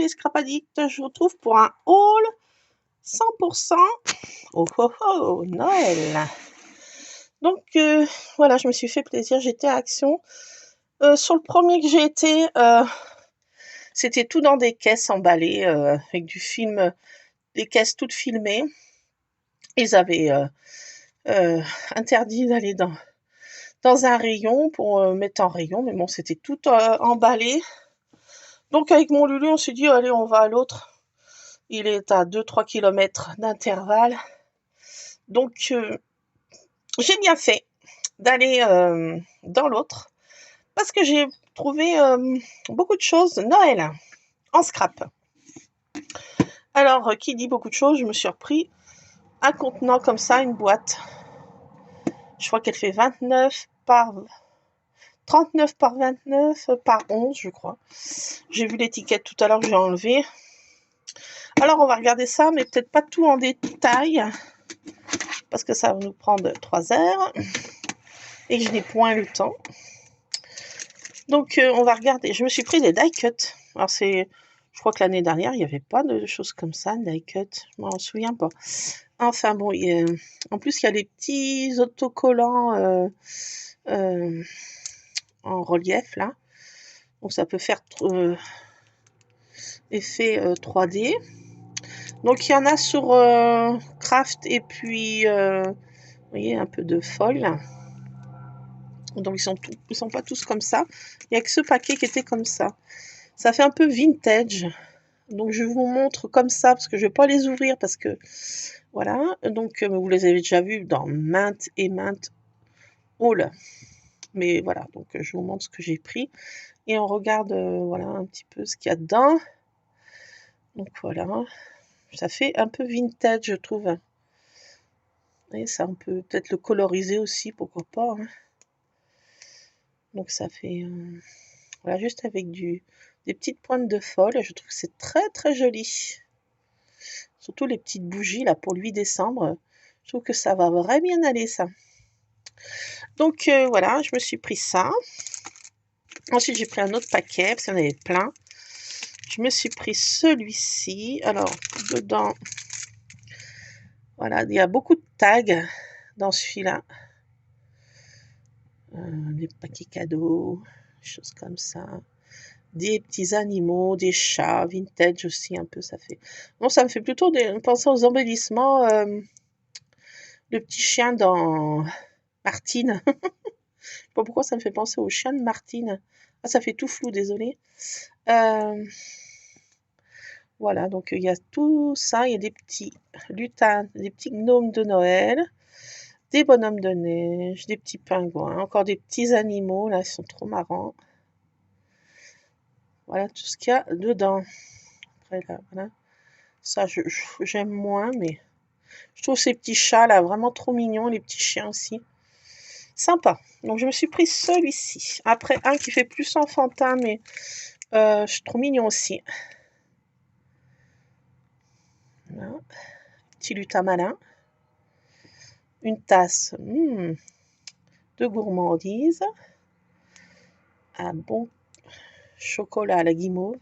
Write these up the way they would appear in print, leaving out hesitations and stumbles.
les Scrap Addicts, je vous retrouve pour un haul 100% oh oh oh Noël. Donc voilà, je me suis fait plaisir, j'étais à Action. Sur le premier que j'ai été, c'était tout dans des caisses emballées avec du film, des caisses toutes filmées. Ils avaient interdit d'aller dans un rayon pour mettre en rayon, mais bon, c'était tout emballé. Donc avec mon Lulu, on s'est dit, allez, on va à l'autre. Il est à 2-3 km d'intervalle. Donc j'ai bien fait d'aller dans l'autre parce que j'ai trouvé beaucoup de choses Noël en scrap. Alors, qui dit beaucoup de choses, je me suis repris un contenant comme ça, une boîte. Je crois qu'elle fait 39 par 39 par 29 par 11, je crois. J'ai vu l'étiquette tout à l'heure que j'ai enlevée. Alors, on va regarder ça, mais peut-être pas tout en détail, parce que ça va nous prendre 3 heures, et que je n'ai point le temps. Donc, on va regarder. Je me suis pris des die cut. Alors, je crois que l'année dernière, il n'y avait pas de choses comme ça, die cut. Je m'en souviens pas. Enfin, bon, en plus, il y a les petits autocollants en relief, là. Donc, ça peut faire effet 3D. Donc, il y en a sur Craft et puis, vous voyez, un peu de foil. Donc, ils sont pas tous comme ça. Il n'y a que ce paquet qui était comme ça. Ça fait un peu vintage. Donc, je vous montre comme ça, parce que je ne vais pas les ouvrir, parce que, voilà. Donc, vous les avez déjà vus dans maintes et maintes hauls. Mais voilà, donc je vous montre ce que j'ai pris. Et on regarde, voilà, un petit peu ce qu'il y a dedans. Donc, voilà. Ça fait un peu vintage, je trouve. Et ça, on peut peut-être le coloriser aussi, pourquoi pas. Hein. Donc, ça fait... voilà, juste avec des petites pointes de foil. Je trouve que c'est très, très joli. Surtout les petites bougies, là, pour le 8 décembre. Je trouve que ça va vraiment bien aller, ça. Donc, voilà, je me suis pris ça. Ensuite, j'ai pris un autre paquet, parce qu'il y en avait plein. Je me suis pris celui-ci. Alors, dedans, voilà, il y a beaucoup de tags dans celui-là. Des paquets cadeaux, des choses comme ça. Des petits animaux, des chats, vintage aussi un peu, ça fait... Bon, ça me fait plutôt penser aux embellissements. Le petit chien dans Martine. Je sais pas pourquoi ça me fait penser au chien de Martine. Ah, ça fait tout flou, désolé. Voilà, donc il y a tout ça. Il y a des petits lutins, des petits gnomes de Noël, des bonhommes de neige, des petits pingouins, encore des petits animaux. Là, ils sont trop marrants. Voilà tout ce qu'il y a dedans. Après, là, voilà. Ça, j'aime moins, mais je trouve ces petits chats, là, vraiment trop mignons. Les petits chiens aussi. Sympa. Donc, je me suis pris celui-ci. Après, un qui fait plus enfantin, mais je suis trop mignon aussi. Voilà. Petit lutin malin. Une tasse de gourmandise. Un bon chocolat à la guimauve.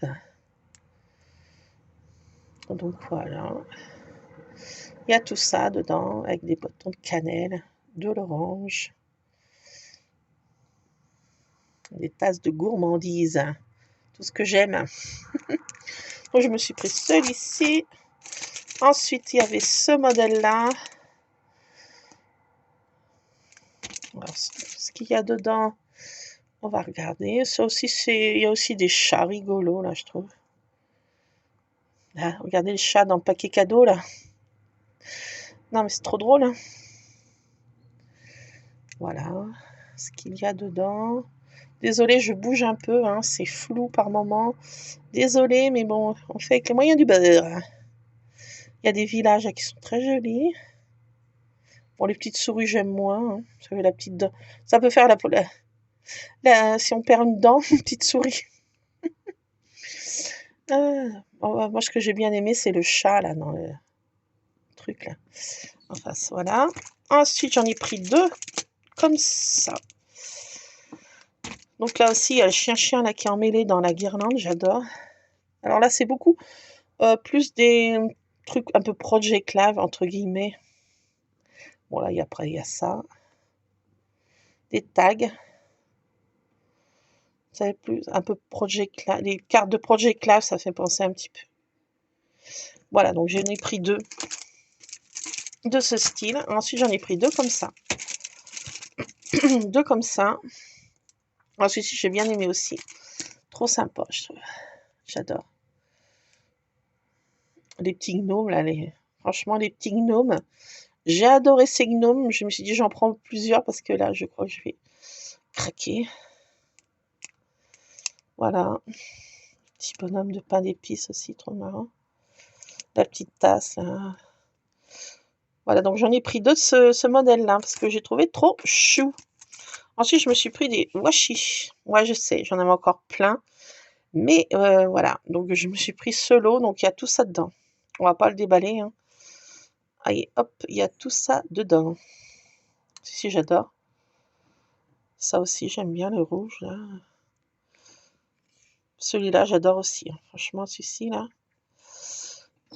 Donc voilà. Il y a tout ça dedans avec des bâtons de cannelle, de l'orange, des tasses de gourmandise. Tout ce que j'aime. Donc je me suis pris celui-ci. Ensuite, il y avait ce modèle-là. Alors, ce qu'il y a dedans, on va regarder. Ça aussi, il y a aussi des chats rigolos, là, je trouve. Là, regardez le chat dans le paquet cadeau, là. Non, mais c'est trop drôle, hein. Voilà ce qu'il y a dedans. Désolée, je bouge un peu, hein, c'est flou par moment. Désolée, mais bon, on fait avec les moyens du beurre. Il y a des villages qui sont très jolis. Bon, les petites souris, j'aime moins. Hein. Vous savez, la petite dent. Ça peut faire si on perd une dent, une petite souris. Moi, ce que j'ai bien aimé, c'est le chat, là, dans le truc, là. En face, voilà. Ensuite, j'en ai pris 2, comme ça. Donc là aussi, il y a le chien-chien, là, qui est emmêlé dans la guirlande, j'adore. Alors là, c'est beaucoup plus des trucs un peu Project Live, entre guillemets. Bon, là, après, il y a ça. Des tags. Vous savez plus, un peu Project Live. Les cartes de Project Live, ça fait penser un petit peu. Voilà, donc j'en ai pris 2 de ce style. Ensuite, j'en ai pris 2 comme ça. 2 comme ça. Ensuite, j'ai bien aimé aussi. Trop sympa, je trouve. J'adore. Les petits gnomes, là, franchement, les petits gnomes. J'ai adoré ces gnomes. Je me suis dit, j'en prends plusieurs parce que là, je crois que je vais craquer. Voilà. Petit bonhomme de pain d'épices aussi, trop marrant. La petite tasse, là. Voilà, donc j'en ai pris 2 de ce modèle-là parce que j'ai trouvé trop chou. Ensuite, je me suis pris des washi. Ouais, je sais, j'en avais encore plein. Mais voilà, donc je me suis pris ce lot, donc il y a tout ça dedans. On va pas le déballer, hein. Allez, hop, il y a tout ça dedans. Si, j'adore. Ça aussi, j'aime bien le rouge, là. Celui-là, j'adore aussi, hein. Franchement, celui-ci, là.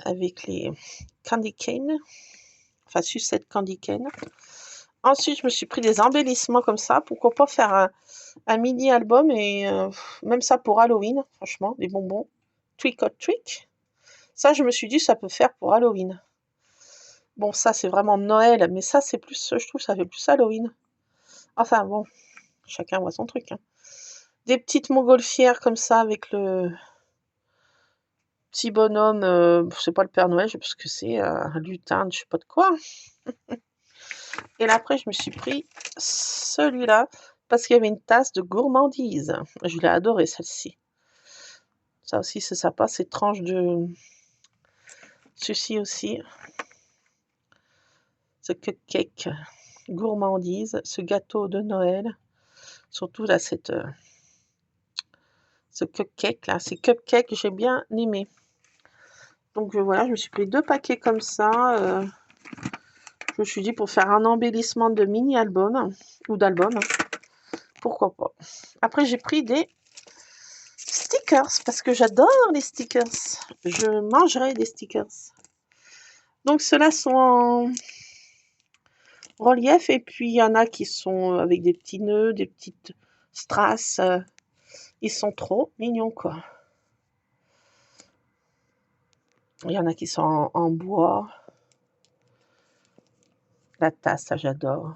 Avec les candy cane. Enfin, sucette candy cane. Ensuite, je me suis pris des embellissements comme ça. Pourquoi pas faire un mini-album et même ça pour Halloween, franchement, des bonbons. Trick or Trick. Ça, je me suis dit, ça peut faire pour Halloween. Bon, ça, c'est vraiment Noël, mais ça, c'est plus, je trouve, ça fait plus Halloween. Enfin, bon, chacun voit son truc, hein. Des petites montgolfières comme ça avec le petit bonhomme, c'est pas le Père Noël, je sais pas ce que c'est, un lutin, je sais pas de quoi. Et là, après, je me suis pris celui-là parce qu'il y avait une tasse de gourmandise. Je l'ai adoré, celle-ci. Ça aussi, c'est sympa, ces tranches de... Ceci aussi. Ce cupcake gourmandise, ce gâteau de Noël. Surtout là, ce cupcake là, ces cupcakes, j'ai bien aimé. Donc voilà, je me suis pris 2 paquets comme ça. Je me suis dit pour faire un embellissement de mini-album ou d'album, pourquoi pas. Après, j'ai pris des stickers parce que j'adore les stickers. Je mangerai des stickers. Donc ceux-là sont en relief et puis il y en a qui sont avec des petits nœuds, des petites strass. Ils sont trop mignons, quoi. Il y en a qui sont en bois. La tasse, ça j'adore.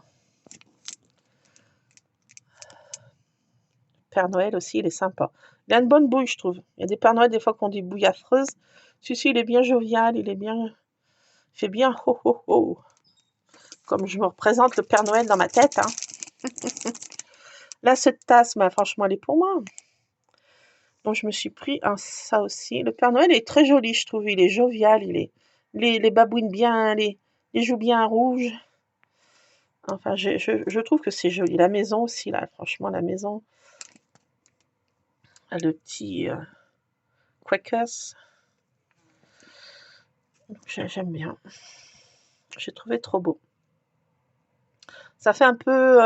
Père Noël aussi, il est sympa. Il a une bonne bouille, je trouve. Il y a des Père Noël, des fois, qui ont des bouilles affreuses. Celui-ci, il est bien jovial, il fait bien ho ho ho. Comme je me représente le Père Noël dans ma tête, hein. Là, cette tasse, bah, franchement, elle est pour moi. Donc, je me suis pris ça aussi. Le Père Noël est très joli, je trouve. Il est jovial, les babouines bien, les joues bien rouges. Enfin, je trouve que c'est joli. La maison aussi, là, franchement, la maison. Le petit Quakers. J'aime bien. J'ai trouvé trop beau. Ça fait un peu,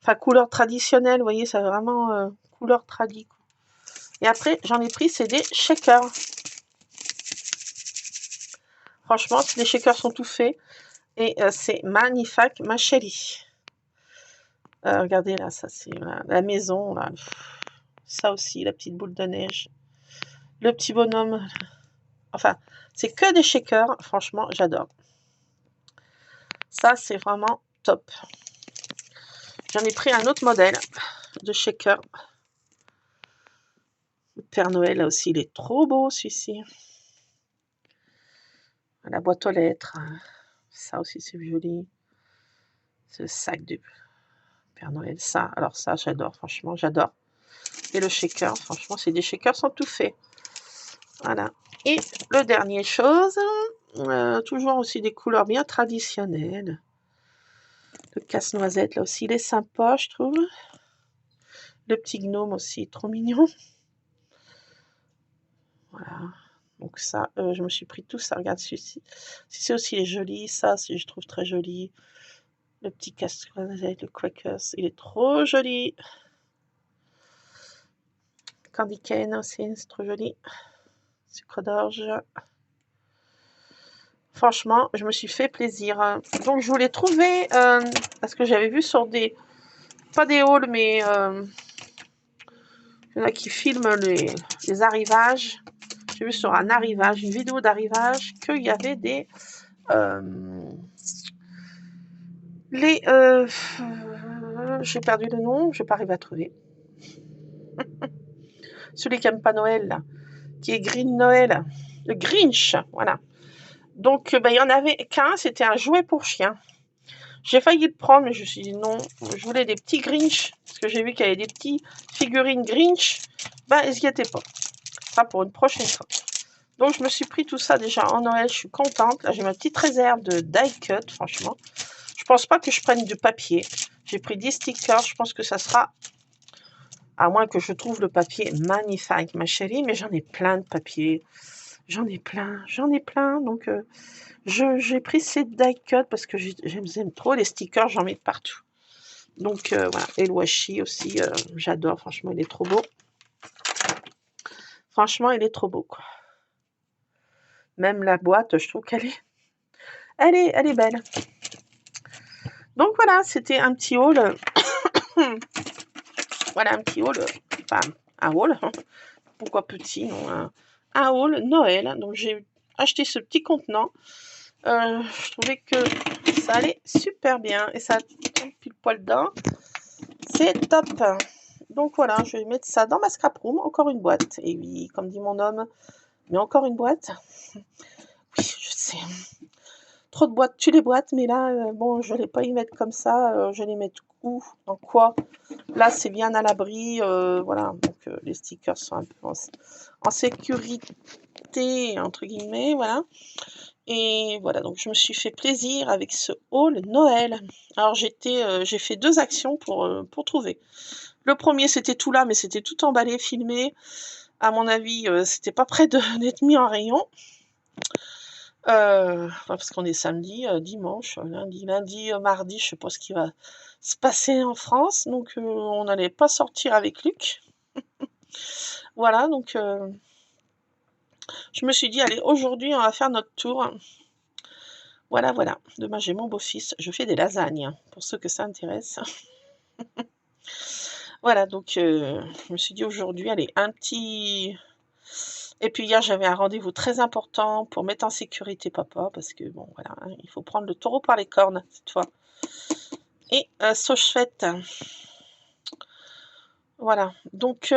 enfin, couleur traditionnelle, vous voyez, ça fait vraiment couleur tradie. Et après, j'en ai pris, c'est des shakers. Franchement, les shakers sont tout faits. Et c'est magnifique, ma chérie. Regardez là, ça c'est la maison. Là. Ça aussi, la petite boule de neige. Le petit bonhomme. Enfin, c'est que des shakers. Franchement, j'adore. Ça, c'est vraiment top. J'en ai pris un autre modèle de shaker. Le Père Noël, là aussi, il est trop beau, celui-ci. La boîte aux lettres. Ça aussi, c'est joli. Ce sac du Père Noël. Ça, alors ça, j'adore. Franchement, j'adore. Et le shaker, franchement, c'est des shakers sont tout faits. Voilà. Et le dernier chose, toujours aussi des couleurs bien traditionnelles. Le casse-noisette, là aussi, il est sympa, je trouve. Le petit gnome aussi, trop mignon. Voilà. Donc ça, je me suis pris tout ça. Regarde celui-ci. C'est aussi il est joli. Ça, je trouve très joli. Le petit casse-noisette, le Quakers, il est trop joli. Candy cane aussi, c'est trop joli. sucre d'orge. Franchement, je me suis fait plaisir. Donc, je voulais trouver, parce que j'avais vu sur des, pas des hauls, mais il y en a qui filment les arrivages. J'ai vu sur un arrivage, une vidéo d'arrivage, qu'il y avait des... j'ai perdu le nom, je vais pas arriver à trouver. Celui qui n'aime pas Noël, là, qui est Green Noël. Le Grinch, voilà. Donc, il y en avait qu'un, c'était un jouet pour chien. J'ai failli le prendre, mais je me suis dit non, je voulais des petits Grinch, parce que j'ai vu qu'il y avait des petits figurines Grinch. Ils n'y étaient pas. Ça pour une prochaine fois. Donc, je me suis pris tout ça déjà en Noël, je suis contente. Là, j'ai ma petite réserve de die cut, franchement. Je pense pas que je prenne du papier. J'ai pris 10 stickers, je pense que ça sera... À moins que je trouve le papier magnifique, ma chérie, mais j'en ai plein de papiers. J'en ai plein. Donc, j'ai pris ces die cut parce que j'aime trop les stickers, j'en mets de partout. Donc, voilà. Et le washi aussi, j'adore. Franchement, il est trop beau. Franchement, il est trop beau, quoi. Même la boîte, je trouve qu'elle est... Elle est belle. Donc, voilà, c'était un petit haul. Voilà, un petit haul. Enfin, un haul. Pourquoi petit, non, un haul Noël. Donc, j'ai acheté ce petit contenant. Je trouvais que ça allait super bien et ça tombe pile poil dedans. C'est top. Donc voilà, je vais mettre ça dans ma scrap room. Encore une boîte. Et oui, comme dit mon homme, mais encore une boîte. Oui, je sais. Trop de boîtes, tu les boîtes, mais là, bon, je ne vais pas y mettre comme ça. Je vais les mettre où? Dans quoi? Là, c'est bien à l'abri. Voilà, donc les stickers sont un peu en sécurité, entre guillemets, voilà. Et voilà, donc je me suis fait plaisir avec ce haul Noël. Alors j'ai fait 2 actions pour trouver. Le premier, c'était tout là, mais c'était tout emballé, filmé. À mon avis, c'était pas prêt d'être mis en rayon. Parce qu'on est samedi, dimanche, lundi, mardi, je sais pas ce qui va se passer en France. Donc on n'allait pas sortir avec Luc. Voilà, donc je me suis dit, allez, aujourd'hui, on va faire notre tour. Voilà, voilà. Demain, j'ai mon beau-fils. Je fais des lasagnes, pour ceux que ça intéresse. Voilà, donc je me suis dit aujourd'hui, allez, un petit... Et puis hier, j'avais un rendez-vous très important pour mettre en sécurité papa, parce que, bon, voilà, hein, il faut prendre le taureau par les cornes, cette fois. Et Sochfête. Voilà, donc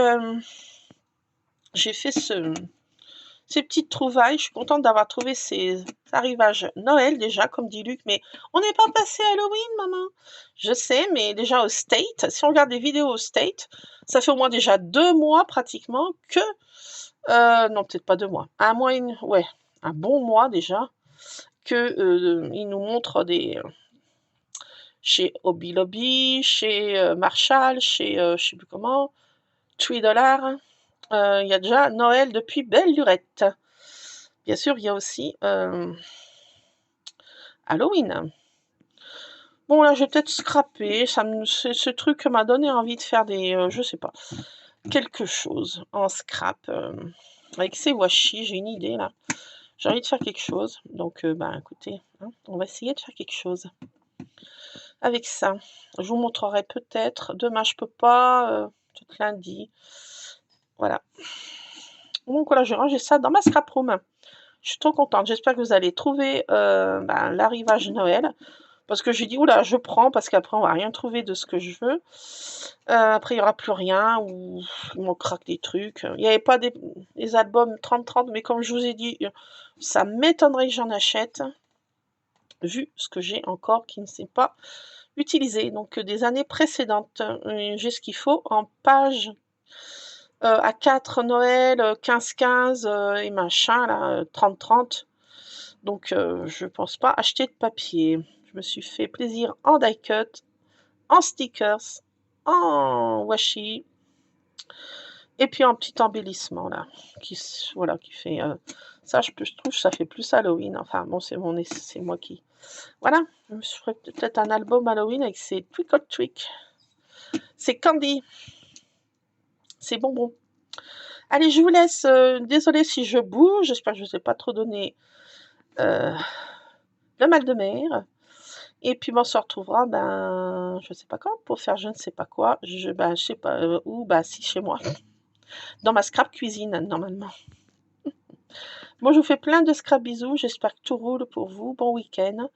j'ai fait ces petites trouvailles. Je suis contente d'avoir trouvé ces arrivages Noël déjà, comme dit Luc, mais on n'est pas passé Halloween, maman. Je sais, mais déjà au State, si on regarde des vidéos au State, ça fait au moins déjà 2 mois pratiquement que... non, peut-être pas 2 mois. Un mois, ouais, un bon mois déjà, que ils nous montrent des... chez Hobby Lobby, chez Marshall, chez je sais plus comment, $3. Il y a déjà Noël depuis belle lurette. Bien sûr, il y a aussi Halloween. Bon, là, je vais peut-être scraper. Ce truc m'a donné envie de faire des... je sais pas. Quelque chose en scrap. Avec ces washi, j'ai une idée, là. J'ai envie de faire quelque chose. Donc, écoutez, hein, on va essayer de faire quelque chose. Avec ça. Je vous montrerai peut-être. Demain, je peux pas. Peut-être lundi. Voilà. Donc, voilà, j'ai rangé ça dans ma scrap room. Je suis trop contente. J'espère que vous allez trouver l'arrivage Noël. Parce que j'ai dit, oula, je prends, parce qu'après, on va rien trouver de ce que je veux. Après, il n'y aura plus rien, ou il manquera que des trucs. Il n'y avait pas des albums 30-30, mais comme je vous ai dit, ça m'étonnerait que j'en achète, vu ce que j'ai encore qui ne s'est pas utilisé. Donc, des années précédentes. J'ai ce qu'il faut en page A4 Noël, 15-15 et machin, là, 30-30. Donc, je pense pas acheter de papier. Je me suis fait plaisir en die cut, en stickers, en washi, et puis en petit embellissement là, voilà, qui fait ça. Je trouve que ça fait plus Halloween. Enfin bon, c'est moi qui... Voilà, je me ferai peut-être un album Halloween avec ces Trick or Trick, ces candy, ces bonbons. Allez, je vous laisse. Désolée si je bouge. J'espère que je ne vous ai pas trop donné le mal de mer. Et puis, on se retrouvera, ben, je sais pas quand, pour faire je ne sais pas quoi. Je sais pas où, si, chez moi. Dans ma scrap cuisine, normalement. Bon, je vous fais plein de scrap bisous. J'espère que tout roule pour vous. Bon week-end.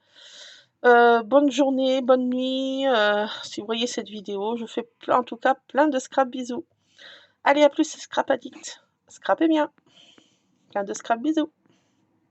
Bonne journée, bonne nuit. Si vous voyez cette vidéo, je vous fais en tout cas plein de scrap bisous. Allez, à plus, scrap addict. Scrapez bien. Plein de scrap bisous.